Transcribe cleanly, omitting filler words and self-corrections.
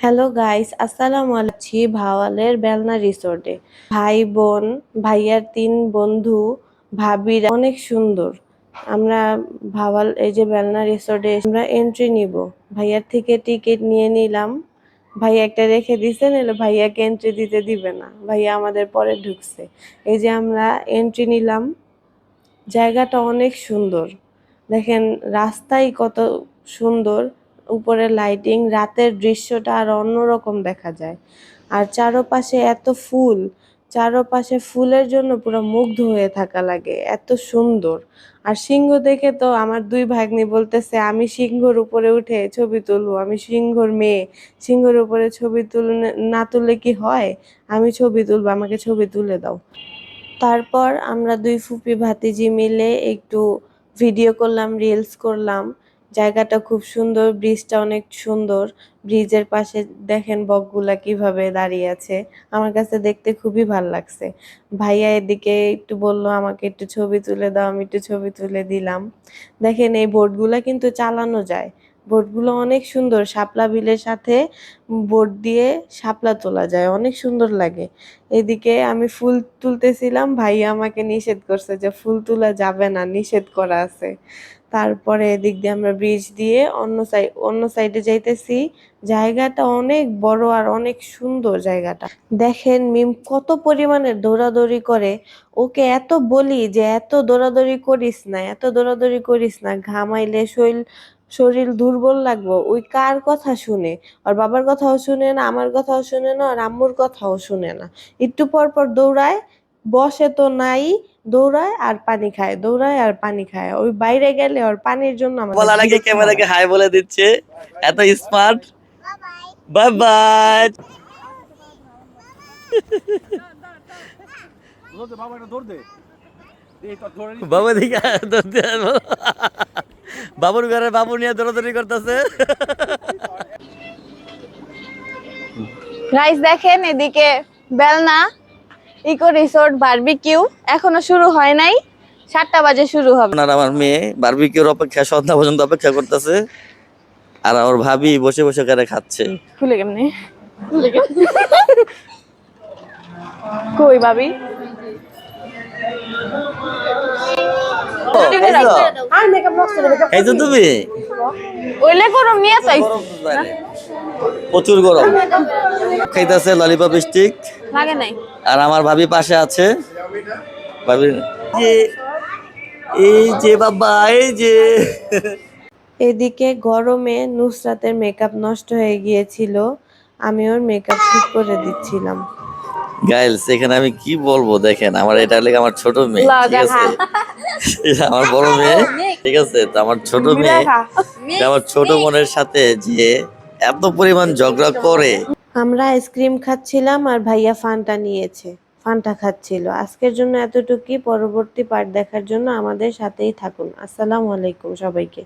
Hello guys, আসসালামু আলাইকুম। ভাওয়ালের বেলনা রিসোর্টে ভাই বোন, ভাইয়ার 3 বন্ধু, ভাবিরা অনেক সুন্দর। আমরা ভাওয়াল এই যে বেলনা রিসোর্টে আমরা এন্ট্রি নিব। ভাইয়ার থেকে টিকিট নিয়ে নিলাম। ভাইয়া একটা রেখে দিছে, নাহলে ভাইয়াকে এন্ট্রি দিতে দিবে না। ভাইয়া আমাদের পরে ঢুকছে। এই যে আমরা এন্ট্রি নিলাম। জায়গাটা অনেক সুন্দর। দেখেন রাস্তাই কত সুন্দর, উপরে লাইটিং, রাতের দৃশ্যটা আর অন্যরকম দেখা যায়। আর চারপাশে এত ফুল, চারপাশে ফুলের জন্য পুরো মুগ্ধ হয়ে থাকা লাগে, এত সুন্দর। আর সিংহ দেখে তো আমার 2 ভাগ্নি বলতেছে আমি সিংহর উপরে উঠে ছবি তুলবো, আমি সিংহর মেয়ে, সিংহর উপরে ছবি না তুললে কি হয়, আমি ছবি তুলবো, আমাকে ছবি তুলে দাও। তারপর আমরা 2 ফুপি ভাতিজি মিলে একটু ভিডিও করলাম, রিলস করলাম। জায়গাটা খুব সুন্দর, ব্রিজটা অনেক সুন্দর। ব্রিজের পাশে দেখেন বকগুলা কিভাবে দাঁড়িয়ে আছে। আমার কাছে দেখতে খুবই ভাল লাগছে। ভাইয়া এদিকে একটু বলল আমাকে একটু ছবি তুলে দাও, আমি একটু ছবি তুলে দিলাম। দেখেন এই বোটগুলা কিন্তু চালানো যায়। বোটগুলো অনেক সুন্দর, শাপলা বিলের সাথে বোট দিয়ে শাপলা তোলা যায়, অনেক সুন্দর লাগে। এদিকে আমি ফুল তুলতেছিলাম, ভাইয়া আমাকে নিষেধ করছে যে ফুল তোলা যাবে না, নিষেধ করা আছে। তারপরে এদিক দিয়ে আমরা ব্রিজ দিয়ে অন্য সাইডে যাইতেছি। জায়গাটা অনেক বড় আর অনেক সুন্দর জায়গাটা। দেখেন মিম কত পরিমাণে দৌড়াদৌড়ি করে। ওকে এত বলি যে এত দৌড়াদৌড়ি করিস না, এত দৌড়াদৌড়ি করিস না, ঘামাইলে শরীর দুর্বল লাগবো। ওই কার কথা শুনে? ওর বাবার কথাও শুনে না, আমার কথাও শুনে না, আর আম্মুর কথাও শুনে না। একটু পর পর দৌড়ায়, বসে তো নাই, দৌড়ায় আর পানি খায়, দৌড়ায় আর পানি খায়। ওই বাইরে গেলে ওর পানির জন্য আমাদের বলার আগে বিরক্ত হয়। ক্যামেরাকে হাই বলে দিচ্ছে। এত স্মার্ট। Bye bye. বাবু দিকে ধরতে আসবো। বাবুর ঘরে বাবু নিয়ে দৌড়াদৌড়ি করতেছে। গাইস দেখেন এদিকে বেলনা ইকো রিসোর্ট বারবিকিউ এখনো শুরু হয় নাই, 7টা বাজে শুরু হবে। আর আমার মেয়ে বারবিকিউর অপেক্ষা সন্ধ্যা পর্যন্ত অপেক্ষা করতেছে, আর ওর ভাবি বসে বসে করে খাচ্ছে। খুলে কেমনে কই ভাবি? খাইছো তুমি? ওইলে গরম নিয়ে চাই প্রচুর গরম। খাইতেছে ললিপপ স্টিক। লাগে নাই। আর আমার ভাবি পাশে আছে। ভাবি যে এই যে বাবা এই যে। এদিকে গরমে নুসরাতের মেকআপ নষ্ট হয়ে গিয়েছিল, আমি ওর মেকআপ ঠিক করে দিচ্ছিলাম। গাইলস, এখানে আমি কি বলবো, দেখেন আমার এটা লেগে আমার ছোট মেয়ে, ঠিক আছে? এটা আমার বড় মেয়ে, ঠিক আছে? তো আমার ছোট মেয়ে আমার ছোট বোনের সাথে যে এত পরিমাণ ঝগড়া করে। আমরা আইসক্রিম খাচ্ছিলাম আর ভাইয়া ফান্টা নিয়েছে, ফান্টা খাচ্ছিল। আজকের জন্য এতটুকুই। পরবর্তী পার্ট দেখার জন্য আমাদের সাথেই থাকুন। আসসালামু আলাইকুম সবাইকে।